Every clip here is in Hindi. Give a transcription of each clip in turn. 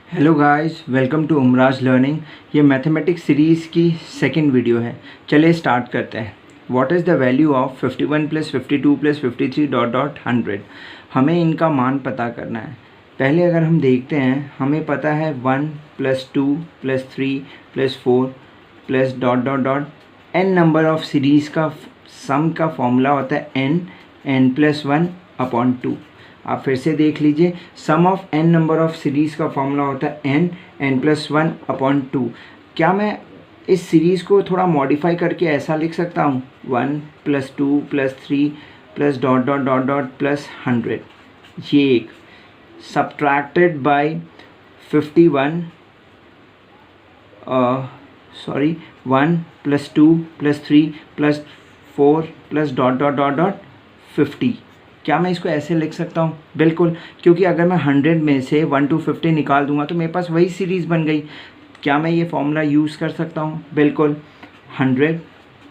Hello guys, welcome to Umraj learning. ये मैथमेटिक्स सीरीज़ की सेकंड वीडियो है। चलिए स्टार्ट करते हैं। What is the value of 51 plus 52 plus 53 dot dot 100। हमें इनका मान पता करना है। पहले अगर हम देखते हैं, हमें पता है 1 plus 2 plus 3 plus 4 plus dot dot dot n number of series का सम का फॉर्मूला होता है n प्लस 1 अपॉन 2। आप फिर से देख लीजिए, sum of n number of series का फॉर्मूला होता है n प्लस 1 अपॉन 2। क्या मैं इस सीरीज़ को थोड़ा मॉडिफाई करके ऐसा लिख सकता हूँ 1 plus 2 plus 3 plus dot dot dot dot plus 100। ये एक subtracted by 51 1 plus 2 plus 3 plus 4 plus dot dot dot dot 50। क्या मैं इसको ऐसे लिख सकता हूँ? बिल्कुल, क्योंकि अगर मैं 100 में से 1 to 50 निकाल दूंगा तो मेरे पास वही सीरीज़ बन गई। क्या मैं ये फॉर्मूला यूज़ कर सकता हूँ? बिल्कुल, 100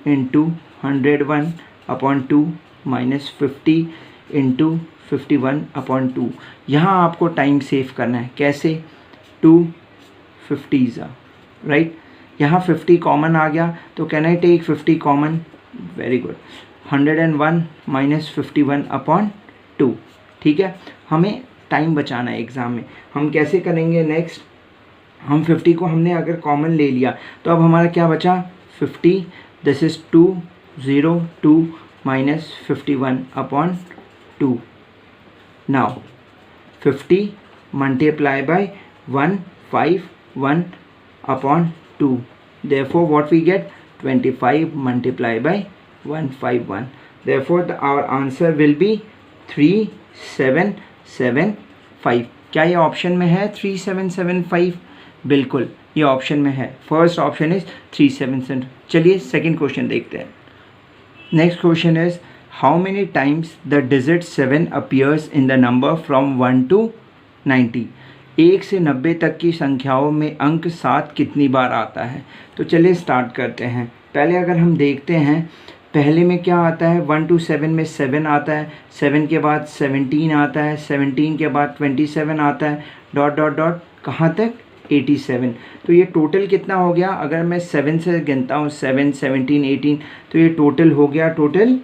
into 101 upon 2 minus 50 into 51 upon 2। यहाँ आपको टाइम सेव करना है। कैसे? 2 50s राइट। यहाँ 50 कॉमन आ गया, तो can I take 50 common? Very good. 101 minus 51 upon 2। ठीक है, हमें टाइम बचाना है एग्ज़ाम में। हम कैसे करेंगे? नेक्स्ट, हम 50 को हमने अगर कॉमन ले लिया तो अब हमारा क्या बचा? 50, this is 202 minus 51 upon 2। Now 50 multiply by 151 upon 2. Therefore, what we get? 25 multiplied by 151. Therefore, our answer will be 3775. क्या ये ऑप्शन में है 3775? बिल्कुल, ये ऑप्शन में है। First option is 3775। चलिए सेकंड क्वेश्चन देखते हैं। Next question is how many times the digit 7 appears in the number from 1 to 90। 1 से 90 तक की संख्याओं में अंक 7 कितनी बार आता है? तो चलिए स्टार्ट करते हैं। पहले अगर हम देखते हैं, पहले में क्या आता है? 1 to 7 में 7 आता है, 7 के बाद 17 आता है, 17 के बाद 27 आता है, डॉट डॉट डॉट कहाँ तक? 87। तो ये टोटल कितना हो गया? अगर मैं 7 से गिनता हूँ, 7 17 18, तो ये टोटल हो गया, टोटल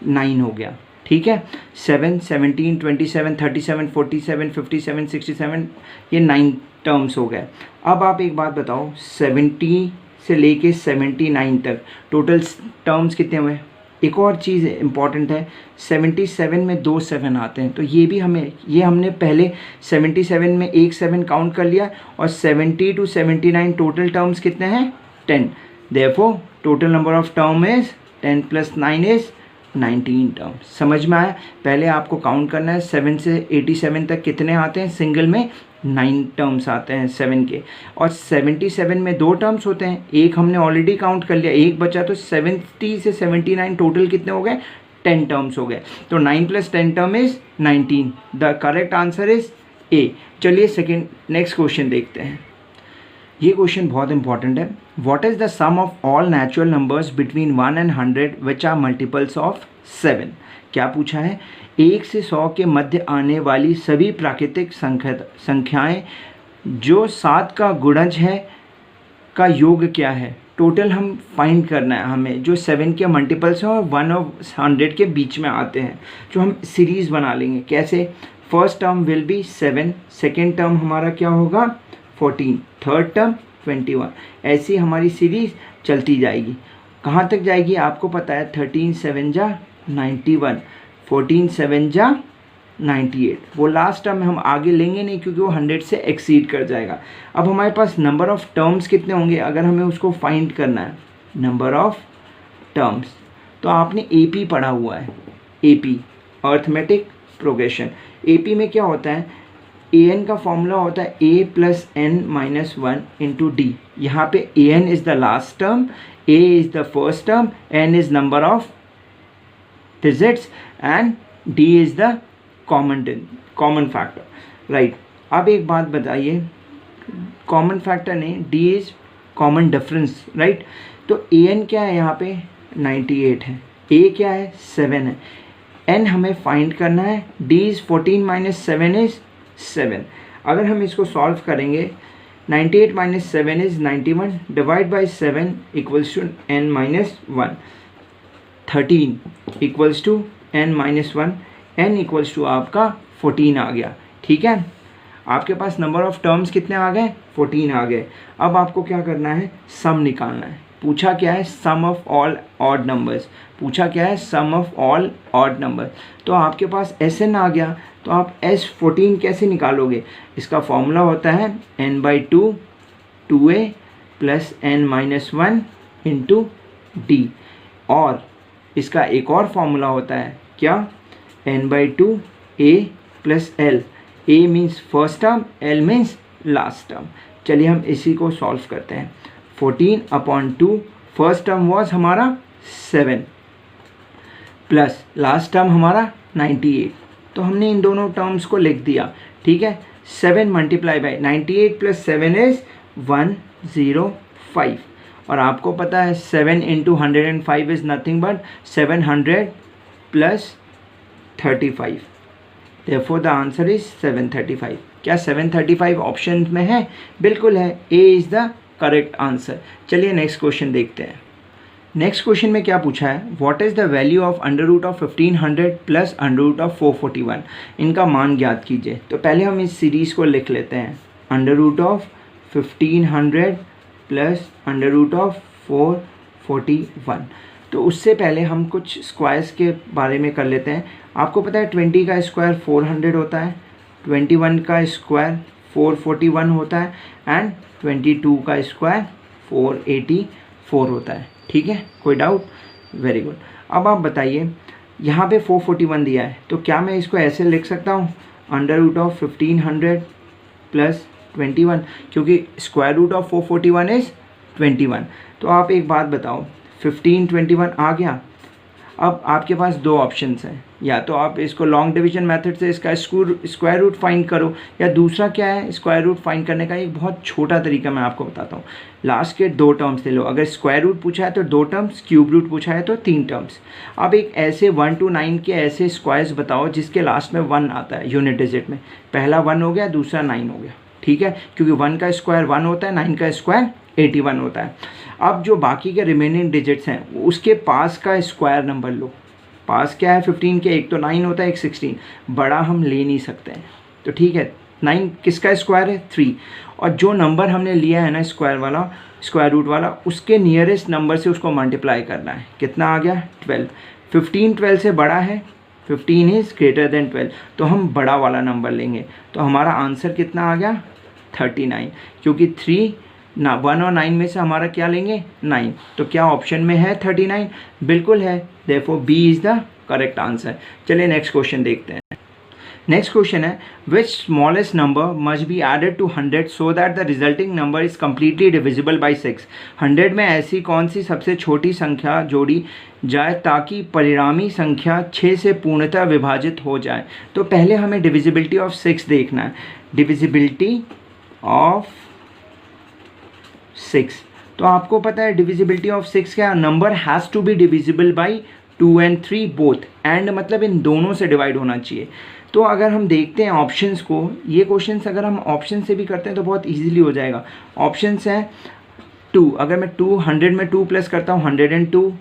9 हो गया। ठीक है, 7 17 27 37 47 57 67, ये 9 टर्म्स हो गए। अब आप एक बात बताओ, 70 से लेके 79 तक टोटल टर्म्स कितने हुए? एक और चीज़ इम्पॉर्टेंट है, 77 में 2 7 आते हैं, तो ये भी हमने पहले 77 में एक 7 काउंट कर लिया, और 70 to 79 टोटल टर्म्स कितने हैं? 10। Therefore total number of term is 10 plus 9 is 19 terms. समझ में आया? पहले आपको काउंट करना है 7 से 87 तक कितने आते हैं? सिंगल में 9 टर्म्स आते हैं 7 के, और 77 में 2 टर्म्स होते हैं, एक हमने ऑलरेडी काउंट कर लिया, एक बचा, तो 70 से 79 टोटल कितने हो गए? 10 टर्म्स हो गए। तो 9 plus 10 term is 19। The correct answer is a. चलिए सेकेंड नेक्स्ट क्वेश्चन देखते हैं। ये क्वेश्चन बहुत इंपॉर्टेंट है। What is the sum of all natural numbers between 1 and 100 which are multiples of 7। क्या पूछा है? 1 से 100 के मध्य आने वाली सभी प्राकृतिक संख्याएं जो 7 का गुणज है का योग क्या है? टोटल हम फाइंड करना है हमें, जो 7 के मल्टीपल्स हैं और 1 और 100 के बीच में आते हैं, जो हम सीरीज़ बना लेंगे। कैसे? First term will be 7, second term हमारा क्या होगा? 14, थर्ड टर्म 21। ऐसी हमारी सीरीज़ चलती जाएगी। कहाँ तक जाएगी? आपको पता है, 13 7 जा 91, 14 7 जा 98। वो लास्ट टर्म हम आगे लेंगे नहीं, क्योंकि वो 100 से एक्सीड कर जाएगा। अब हमारे पास नंबर ऑफ़ टर्म्स कितने होंगे अगर हमें उसको फाइंड करना है? नंबर ऑफ़ टर्म्स, तो आपने AP पढ़ा हुआ है, AP अर्थमेटिक प्रोग्रेशन। AP में क्या होता है? an का फॉर्मूला होता है a plus n minus 1 into D. यहाँ पे an is the last term, a is the first term, n is number of digits and d is the common factor. Right, अब एक बात बताइए, कॉमन फैक्टर नहीं, d is common difference. Right, तो an क्या है? यहाँ पे 98 है, a क्या है? 7 है, n हमें फाइंड करना है, d इज़ 14 माइनस 7 इज़ 7। अगर हम इसको सॉल्व करेंगे 98 minus 7 is 91, divide by 7 equals to n minus 1, 13 equals to n minus 1, n equals to आपका 14 आ गया। ठीक है, आपके पास नंबर ऑफ टर्म्स कितने आ गए, 14 आ गए। अब आपको क्या करना है, सम निकालना है। पूछा क्या है, sum of all odd numbers, पूछा क्या है, sum of all odd number. तो आपके पास Sn आ गया, तो आप S14 कैसे निकालोगे, इसका फॉर्मूला होता है n/2 2a plus n minus 1 into D, और इसका एक और फॉर्मूला होता है क्या, n/2 a plus l, a means first term, l means last term. चलिए हम इसी को सॉल्व करते हैं। 14/2, फर्स्ट टर्म वॉज हमारा 7 प्लस लास्ट टर्म हमारा 98, तो हमने इन दोनों टर्म्स को लिख दिया। ठीक है, 7 मल्टीप्लाई बाई 98 प्लस 7 इज़ 105, और आपको पता है 7 into 105 is nothing but 700 plus 35, therefore the answer is 735। क्या 735 ऑप्शन में है, बिल्कुल है, A is the correct answer. चलिए नेक्स्ट क्वेश्चन देखते हैं। नेक्स्ट क्वेश्चन में क्या पूछा है, what is the value of under root of 1500 plus under root of 441, इनका मान ज्ञात कीजिए। तो पहले हम इस सीरीज़ को लिख लेते हैं, under root of 1500 plus under root of 441। तो उससे पहले हम कुछ स्क्वायर्स के बारे में कर लेते हैं। आपको पता है 20 का स्क्वायर 400 होता है, 21 का स्क्वायर 441 होता है, एंड 22 का स्क्वायर 484 होता है। ठीक है, कोई डाउट, वेरी गुड। अब आप बताइए, यहाँ पे 441 दिया है, तो क्या मैं इसको ऐसे लिख सकता हूँ, अंडर रूट ऑफ 1500 प्लस 21, क्योंकि स्क्वायर रूट ऑफ 441 इज़ 21। तो आप एक बात बताओ, 1521 आ गया। अब आपके पास दो ऑप्शंस हैं, या तो आप इसको लॉन्ग डिवीजन मेथड से इसका स्क्वायर रूट फाइंड करो, या दूसरा क्या है, स्क्वायर रूट फाइंड करने का एक बहुत छोटा तरीका मैं आपको बताता हूँ। लास्ट के दो टर्म्स ले लो, अगर स्क्वायर रूट पूछा है तो 2 टर्म्स, क्यूब रूट पूछा है तो 3 टर्म्स। अब एक ऐसे 1 to 9 के ऐसे स्क्वायर्स बताओ जिसके लास्ट में 1 आता है यूनिट डिजिट में। पहला 1 हो गया, दूसरा 9 हो गया। ठीक है, क्योंकि 1 का स्क्वायर 1 होता है, 9 का स्क्वायर 81 होता है। अब जो बाकी के रिमेनिंग डिजिट्स हैं उसके पास का स्क्वायर नंबर लो। पास क्या है 15 के, एक तो 9 होता है, एक 16, बड़ा हम ले नहीं सकते हैं। तो ठीक है, 9 किसका स्क्वायर है, 3, और जो नंबर हमने लिया है ना स्क्वायर वाला, स्क्वायर रूट वाला, उसके नियरेस्ट नंबर से उसको मल्टीप्लाई करना है। कितना आ गया, 12। 15 12 से बड़ा है, 15 इज़ ग्रेटर देन 12, तो हम बड़ा वाला नंबर लेंगे। तो हमारा आंसर कितना आ गया, 39, क्योंकि 3 ना 1 और 9 में से हमारा क्या लेंगे, 9। तो क्या ऑप्शन में है 39, बिल्कुल है, therefore B is the correct answer. चलिए नेक्स्ट क्वेश्चन देखते हैं। नेक्स्ट क्वेश्चन है, which smallest number must be added to 100 so that the resulting number is completely divisible by 6। 100 में ऐसी कौन सी सबसे छोटी संख्या जोड़ी जाए ताकि परिणामी संख्या 6 से पूर्णतः विभाजित हो जाए। तो पहले हमें डिविजिबिलिटी ऑफ 6 देखना है, डिविजिबिलिटी ऑफ 6। तो आपको पता है डिविजिबिलिटी ऑफ 6 क्या, number has to be divisible by 2 and 3 both, and मतलब इन दोनों से डिवाइड होना चाहिए। तो अगर हम देखते हैं ऑप्शंस को, ये क्वेश्चंस अगर हम ऑप्शन से भी करते हैं तो बहुत इजीली हो जाएगा। ऑप्शंस हैं 2, अगर मैं 200 में 2 प्लस करता हूँ 102,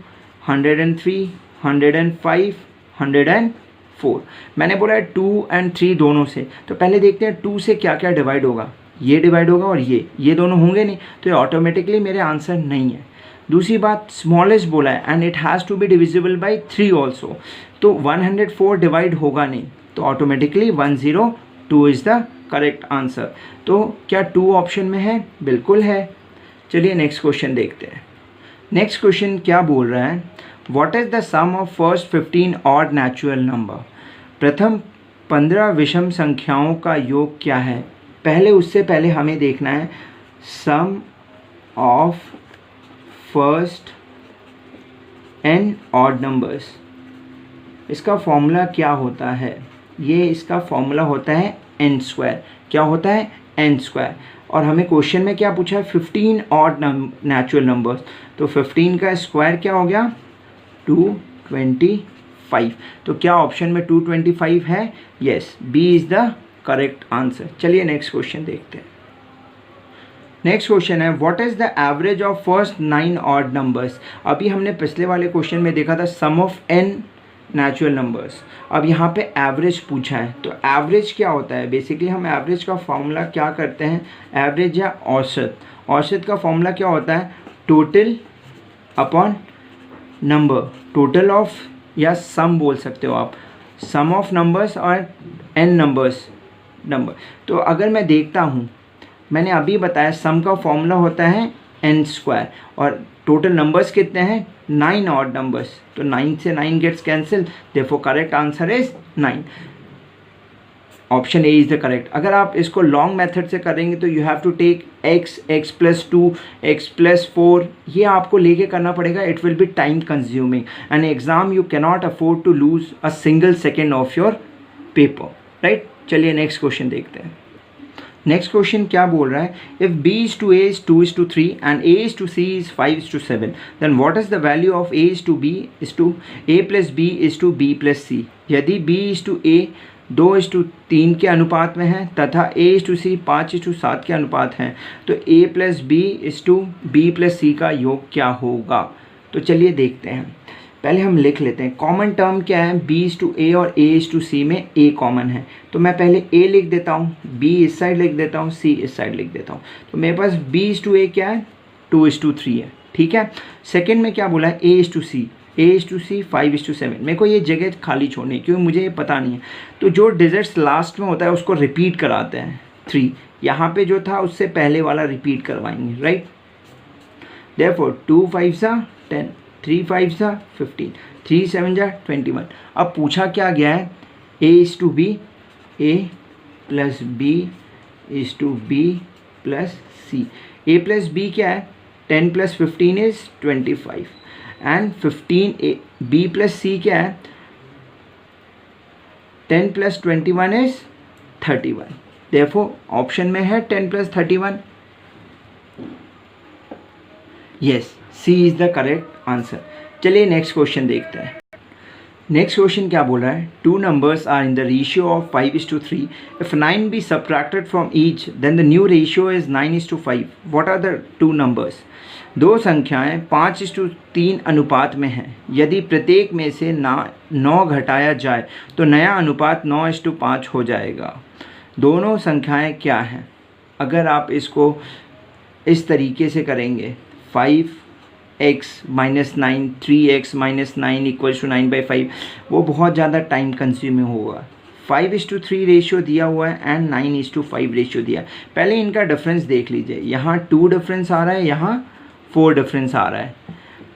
103, 105, 104। मैंने बोला है 2 and 3 दोनों से, तो पहले देखते हैं 2 से क्या क्या डिवाइड होगा। ये डिवाइड होगा और ये दोनों होंगे नहीं, तो ये ऑटोमेटिकली मेरे आंसर नहीं है। दूसरी बात, स्मॉलेस्ट बोला है and it has to be divisible by 3 also, तो 104 डिवाइड होगा नहीं, तो automatically 102 is the correct answer. तो क्या 2 ऑप्शन में है, बिल्कुल है। चलिए नेक्स्ट क्वेश्चन देखते हैं। नेक्स्ट क्वेश्चन क्या बोल रहा है, what is the sum of first 15 odd natural number. प्रथम 15 विषम संख्याओं का योग क्या है। पहले उससे पहले हमें देखना है sum of first n odd numbers. इसका फॉर्मूला क्या होता है, ये इसका फॉर्मूला होता है n²। क्या होता है, n²। और हमें क्वेश्चन में क्या पूछा है, 15 ऑड नेचुरल नंबर्स, तो 15 का स्क्वायर क्या हो गया, 225। तो क्या ऑप्शन में 225 है, yes, B is the correct answer. चलिए नेक्स्ट क्वेश्चन देखते हैं। नेक्स्ट क्वेश्चन है what is the average of first 9 odd numbers. अभी हमने पिछले वाले क्वेश्चन में देखा था sum of n natural numbers, अब यहाँ पे एवरेज पूछा है। तो एवरेज क्या होता है, बेसिकली हम एवरेज का फॉर्मूला क्या करते हैं, एवरेज या औसत, औसत का फॉर्मूला क्या होता है, total upon number, total of या सम बोल सकते हो आप, सम ऑफ नंबर्स और n नंबर्स नंबर। तो अगर मैं देखता हूँ, मैंने अभी बताया सम का फॉर्मूला होता है n स्क्वायर और टोटल नंबर्स कितने हैं 9 ऑड नंबर्स, तो 9 से 9 gets cancel, therefore correct answer is 9। Option A is the correct. अगर आप इसको लॉन्ग मेथड से करेंगे तो you have to take x plus 2 x plus 4, ये आपको लेके करना पड़ेगा, it will be time consuming and exam you cannot afford to lose a single second of your paper, right. चलिए नेक्स्ट क्वेश्चन देखते हैं। नेक्स्ट क्वेश्चन क्या बोल रहा है, if b is to a is 2 is to 3 and a is to c is 5 is to 7 then what is the value of a is to b is to a plus b is to b plus c। यदि b is to a 2 is to 3 के अनुपात में है तथा a is to c 5 is to 7 के अनुपात हैं, तो a plus b is to b plus c का योग क्या होगा। तो चलिए देखते हैं, पहले हम लिख लेते हैं कॉमन टर्म क्या है, b is to a और a is to c में a कॉमन है, तो मैं पहले a लिख देता हूँ, b इस साइड लिख देता हूँ, c इस साइड लिख देता हूँ। तो मेरे पास b is to a क्या है 2 is to 3 है, ठीक है। सेकेंड में क्या बोला है a is to c, a is to c 5 is to 7, मेरे को ये जगह खाली छोड़नी है क्योंकि मुझे ये पता नहीं है। तो जो डिजिट्स लास्ट में होता है उसको रिपीट कराते हैं, 3 यहाँ पे जो था उससे पहले वाला रिपीट करवाएंगे, राइट। देयरफॉर 2 5 सा 10, 3 5 सा 15, 3 7 जा 21। अब पूछा क्या गया है, a is to b, a plus b is to b plus c। a plus b क्या है 10 plus 15 is 25 and 15 a, b plus c क्या है 10 प्लस 21 इज 31। देयरफॉर ऑप्शन में है 10 plus 31, yes C is the correct answer. चलिए नेक्स्ट क्वेश्चन देखते हैं। नेक्स्ट क्वेश्चन क्या बोल रहा है, 2 numbers are in the ratio of 5 is to 3, if 9 be subtracted from each then the new ratio is 9 is to 5, what are the 2 numbers। दो संख्याएं 5 is to 3 अनुपात में हैं, यदि प्रत्येक में से 9 घटाया जाए तो नया अनुपात 9 is to 5 हो जाएगा। दोनों संख्याएं क्या हैं, अगर आप इसको इस तरीके से करेंगे 5x minus 9 3x minus 9 equals to 9/5, वो बहुत ज़्यादा टाइम कंज्यूमिंग होगा। 5 is to 3 रेशियो दिया हुआ है एंड 9 is to 5 रेशियो दिया है। पहले इनका डिफरेंस देख लीजिए, यहाँ 2 डिफरेंस आ रहा है, यहाँ 4 डिफरेंस आ रहा है।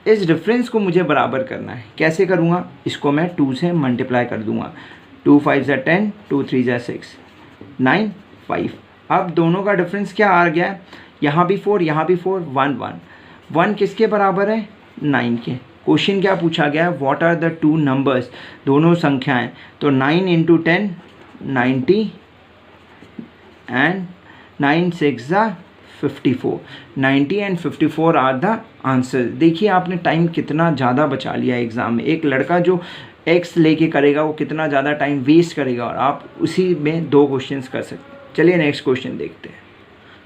इस डिफरेंस को मुझे बराबर करना है, कैसे करूँगा, इसको मैं 2 से मल्टीप्लाई कर दूँगा, 2 5 ज़ा 10, 2 3 ज़ा 6, 9 5। अब दोनों का डिफरेंस क्या आ गया है, यहाँ भी 4 यहाँ भी 4, 1 1 1 किसके बराबर है 9 के। क्वेश्चन क्या पूछा गया है, व्हाट आर द 2 नंबर्स, दोनों संख्याएं, तो 9 इंटू 10 90 एंड 9 6 ज़ा 54, 90 एंड 54 आर द आंसर। देखिए आपने टाइम कितना ज़्यादा बचा लिया एग्ज़ाम में। एक लड़का जो x लेके करेगा वो कितना ज़्यादा टाइम वेस्ट करेगा और आप उसी में 2 क्वेश्चंस कर सकते हैं। चलिए नेक्स्ट क्वेश्चन देखते हैं।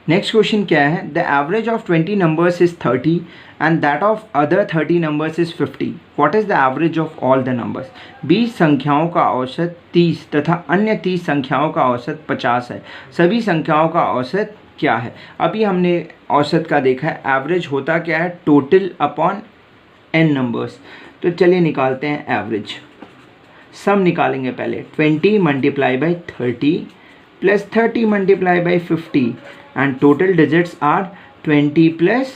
नेक्स्ट क्वेश्चन क्या है, the average of 20 numbers is 30 and that of other 30 numbers is 50, what is the average of all the numbers. 20 संख्याओं का औसत 30 तथा अन्य 30 संख्याओं का औसत 50 है, सभी संख्याओं का औसत क्या है। अभी हमने औसत का देखा है, एवरेज होता क्या है, टोटल अपॉन n नंबर्स। तो चलिए निकालते हैं एवरेज, सम निकालेंगे पहले, 20 multiply by 30 plus 30 multiply by 50 and total digits are 20 plus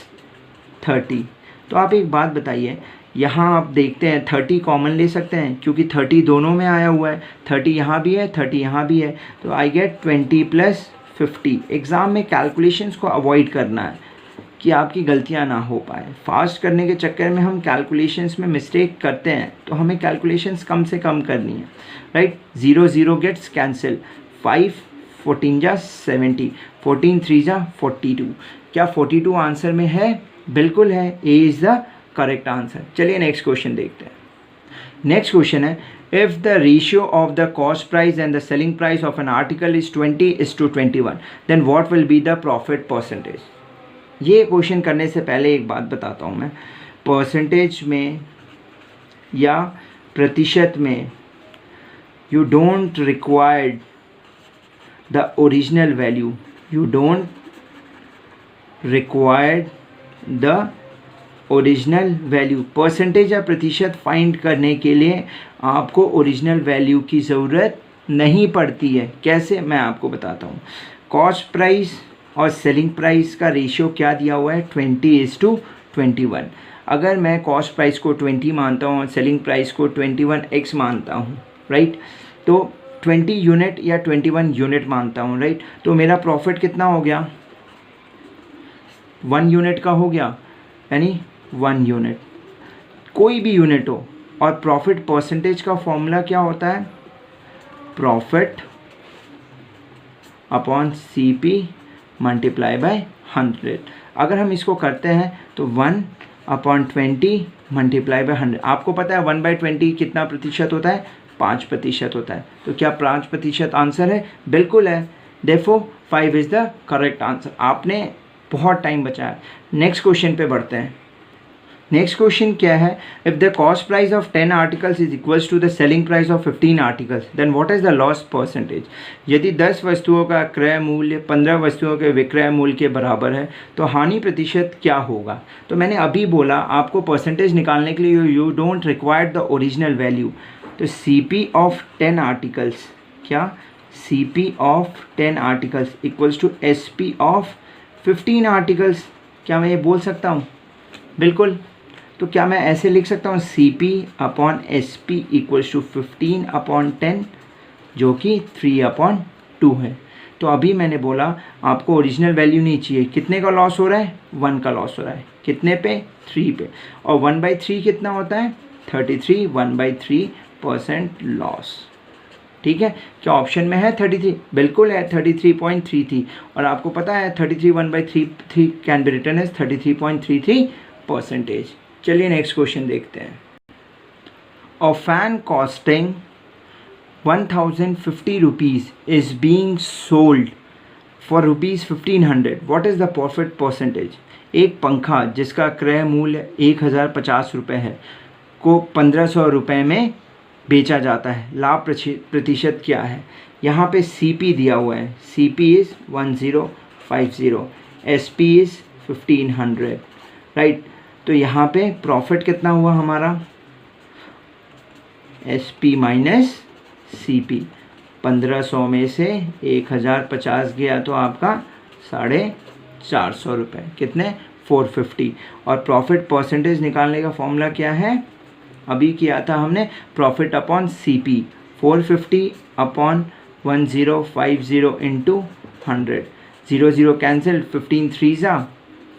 30। तो आप एक बात बताइए, यहाँ आप देखते हैं 30 कॉमन ले सकते हैं क्योंकि 30 दोनों में आया हुआ है, 30 यहाँ भी है 30 यहाँ भी है, तो आई गेट 20 प्लस 50। एग्ज़ाम में कैलकुलेशंस को अवॉइड करना है कि आपकी गलतियाँ ना हो पाए। फास्ट करने के चक्कर में हम कैलकुलेशंस में मिस्टेक करते हैं, तो हमें कैलकुलेशंस कम से कम करनी है, राइट। 0 0 गेट्स कैंसिल, 5 14 जा 70, 14 3 जा 42। क्या 42 आंसर में है, बिल्कुल है, A is the correct answer. चलिए नेक्स्ट क्वेश्चन देखते हैं। नेक्स्ट क्वेश्चन है, If the ratio of the cost price and the selling price of an article is 20:21, then what will be the profit percentage? ये क्वेश्चन करने से पहले एक बात बताता हूँ मैं, परसेंटेज में या प्रतिशत में you don't require the original value, you don't require the original value. Percentage या प्रतिशत फाइंड करने के लिए आपको ओरिजिनल वैल्यू की ज़रूरत नहीं पड़ती है। कैसे, मैं आपको बताता हूँ। कॉस्ट प्राइस और सेलिंग प्राइस का रेशियो क्या दिया हुआ है, 20:21। अगर मैं कॉस्ट प्राइस को 20 मानता हूँ और सेलिंग प्राइस को 21x मानता हूँ, राइट, तो 20 यूनिट या 21 यूनिट मानता हूँ, राइट, तो मेरा प्रॉफिट कितना हो गया, 1 यूनिट का हो गया, यानी 1 यूनिट, कोई भी यूनिट हो। और प्रॉफिट परसेंटेज का फॉर्मूला क्या होता है, profit upon CP multiply by 100। अगर हम इसको करते हैं तो 1/20 मल्टीप्लाई बाय 100। आपको पता है 1/20 कितना प्रतिशत होता है, 5% होता है। तो क्या 5% आंसर है, बिल्कुल है। Therefore 5 is the correct answer. आपने बहुत टाइम बचाया। नेक्स्ट क्वेश्चन पे बढ़ते हैं। नेक्स्ट क्वेश्चन क्या है, if the cost price of 10 articles is equals to the selling price of 15 articles, then what is the loss percentage. यदि 10 वस्तुओं का क्रय मूल्य 15 वस्तुओं के विक्रय मूल्य के बराबर है तो हानि प्रतिशत क्या होगा। तो मैंने अभी बोला आपको परसेंटेज निकालने के लिए you don't require the original value. तो CP ऑफ 10 आर्टिकल्स, क्या CP of 10 articles equals to SP of 15 articles. क्या मैं ये बोल सकता हूँ, बिल्कुल। तो क्या मैं ऐसे लिख सकता हूँ, CP upon SP equals to 15/10, जो कि 3/2 है। तो अभी मैंने बोला आपको ओरिजिनल वैल्यू नहीं चाहिए। कितने का लॉस हो रहा है, 1 का लॉस हो रहा है। कितने पे, 3 पे। और 1/3 कितना होता है, 33, 1/3% लॉस। ठीक है, क्या ऑप्शन में है 33, बिल्कुल है 33.33। और आपको पता है 33 1/3 कैन बी रिटन एज 33.33%। चलिए नेक्स्ट क्वेश्चन देखते हैं। A fan costing 1050 rupees is being sold for ₹1500, what is the profit percentage. एक पंखा जिसका क्रय मूल्य 1050 रुपये है को 1500 रुपये में बेचा जाता है, लाभ प्रतिशत क्या है। यहाँ पे CP दिया हुआ है, CP is 1050, SP is 1500, right. तो यहाँ पे प्रॉफिट कितना हुआ हमारा, SP माइनस CP। 1500 में से 1050 गया तो आपका 450 रुपये, कितने, 450। और प्रॉफिट परसेंटेज निकालने का फॉर्मूला क्या है, अभी किया था हमने, profit upon CP, 450 upon 1050 into 100। 0 0 cancel, 15 3 जा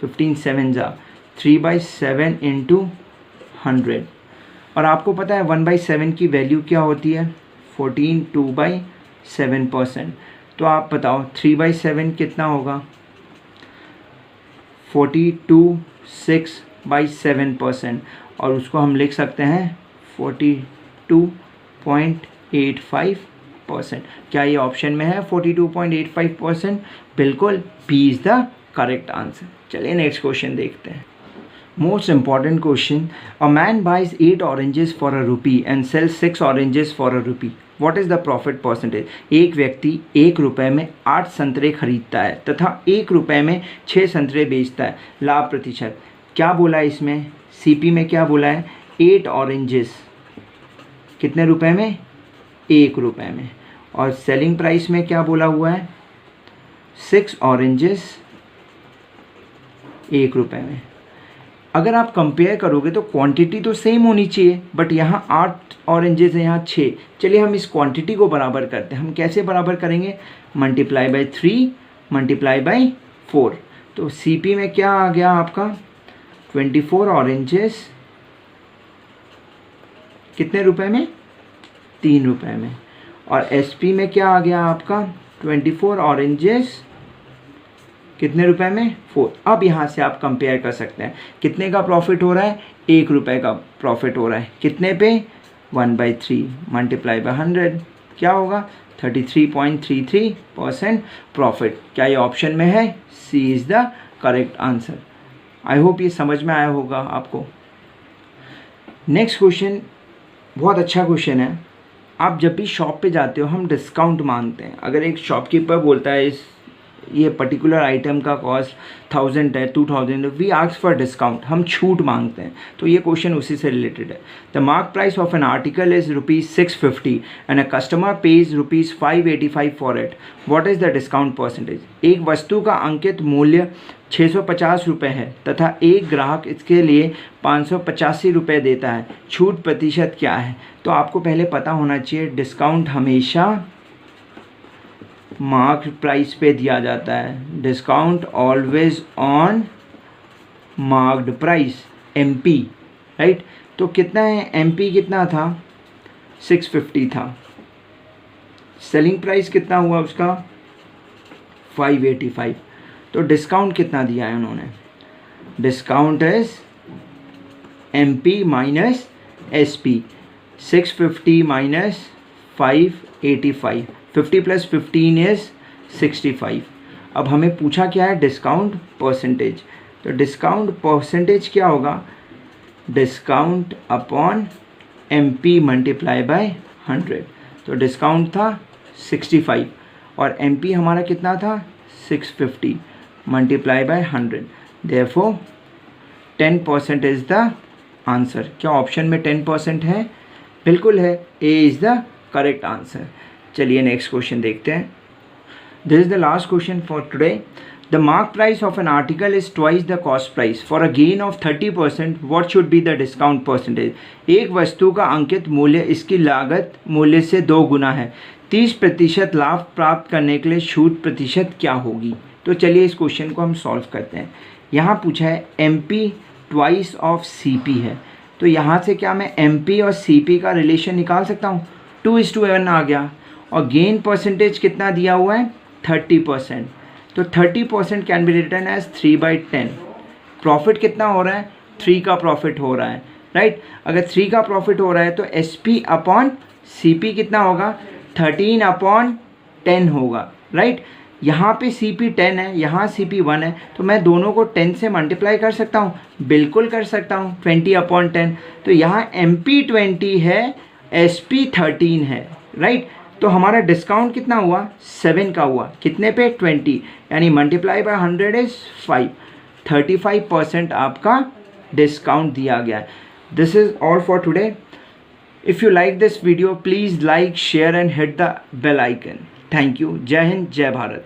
15 7 जा, 3/7 इंटू 100। और आपको पता है 1/7 की वैल्यू क्या होती है, 14, 2/7%। तो आप बताओ 3/7 कितना होगा, 42, 6/7%। और उसको हम लिख सकते हैं 42.85%। क्या ये ऑप्शन में है 42.85%, बिल्कुल, B is the correct answer. चलिए नेक्स्ट क्वेश्चन देखते हैं। Most important question, a man buys 8 oranges for ₹1 and sells 6 oranges for ₹1, what is the profit percentage. एक व्यक्ति 1 रुपये में 8 संतरे खरीदता है तथा 1 रुपये में 6 संतरे बेचता है, लाभ प्रतिशत क्या बोला है इसमें, CP में क्या बोला है, 8 ऑरेंजेस कितने रुपए में, 1 रुपये में। और सेलिंग प्राइस में क्या बोला हुआ है, 6 ऑरेंजेस 1 रुपये में। अगर आप कंपेयर करोगे तो क्वांटिटी तो सेम होनी चाहिए, बट यहाँ 8 ऑरेंजेस है, यहाँ 6। चलिए हम इस क्वांटिटी को बराबर करते हैं। हम कैसे बराबर करेंगे, मल्टीप्लाई बाय 3 मल्टीप्लाई बाय 4। तो CP में क्या आ गया आपका, 24 ऑरेंजेस कितने रुपए में, 3 रुपये में। और SP में क्या आ गया आपका, 24 ऑरेंजेस कितने रुपए में, 4। अब यहाँ से आप कंपेयर कर सकते हैं कितने का प्रॉफिट हो रहा है, 1 रुपये का प्रॉफिट हो रहा है, कितने पे, 1/3 मल्टीप्लाई बाय 100 क्या होगा 33.33% प्रॉफिट। क्या ये ऑप्शन में है? C is the correct answer. I hope ये समझ में आया होगा आपको। नेक्स्ट क्वेश्चन बहुत अच्छा क्वेश्चन है। आप जब भी शॉप पे जाते हो हम डिस्काउंट मांगते हैं। अगर एक शॉपकीपर बोलता है ये पर्टिकुलर आइटम का कॉस्ट 1000 है 2000 वी आस्क फॉर डिस्काउंट, हम छूट मांगते हैं। तो ये क्वेश्चन उसी से रिलेटेड है। The mark price of an article is ₹650 and a customer page ₹585 for it, what is the discount percentage. एक वस्तु का अंकित मूल्य 650 रुपये है तथा एक ग्राहक इसके लिए 585 रुपये देता है, छूट प्रतिशत क्या है। तो आपको पहले पता होना चाहिए डिस्काउंट हमेशा मार्क प्राइस पे दिया जाता है। Discount always on marked price, MP, right. तो कितना है एमपी कितना था 650 था। सेलिंग प्राइस कितना हुआ उसका 585। तो डिस्काउंट कितना दिया है उन्होंने, discount is MP minus SP, 650 minus 585, 50 + 15 is 65। अब हमें पूछा क्या है डिस्काउंट परसेंटेज। तो डिस्काउंट परसेंटेज क्या होगा discount upon MP multiply by 100। तो डिस्काउंट था 65 और एमपी हमारा कितना था 650 multiply by 100, therefore 10% is the answer. क्या ऑप्शन में 10% है? बिल्कुल है, A is the correct answer. चलिए नेक्स्ट क्वेश्चन देखते हैं। This is the last question for today. The mark price of an article is twice the cost price, for a gain of 30% what should be the discount percentage. एक वस्तु का अंकित मूल्य इसकी लागत मूल्य से 2 गुना है, 30% लाभ प्राप्त करने के लिए छूट प्रतिशत क्या होगी। तो चलिए इस क्वेश्चन को हम सॉल्व करते हैं। यहाँ पूछा है एमपी ट्वाइस ऑफ सीपी है, तो यहाँ से क्या मैं एमपी और सीपी का रिलेशन निकाल सकता हूँ, 2:1 आ गया। और गेन परसेंटेज कितना दिया हुआ है 30%, तो 30% can be written as 3/10। Profit कितना हो रहा है 3 का प्रॉफिट हो रहा है, राइट। अगर 3 का प्रॉफिट हो रहा है तो SP अपॉन CP कितना होगा 13/10 होगा, राइट। यहाँ पे CP 10 है, यहाँ CP 1 है, तो मैं दोनों को 10 से मल्टीप्लाई कर सकता हूँ, बिल्कुल कर सकता हूँ, 20/10। तो यहाँ MP 20 है, SP 13 है, राइट। तो हमारा डिस्काउंट कितना हुआ 7 का हुआ, कितने पे 20, यानी मल्टीप्लाई बाय 100 इज 5, 35% आपका डिस्काउंट दिया गया है। This is all for today. If you like this video please like share and hit the bell icon. Thank you. जय हिंद, जय भारत।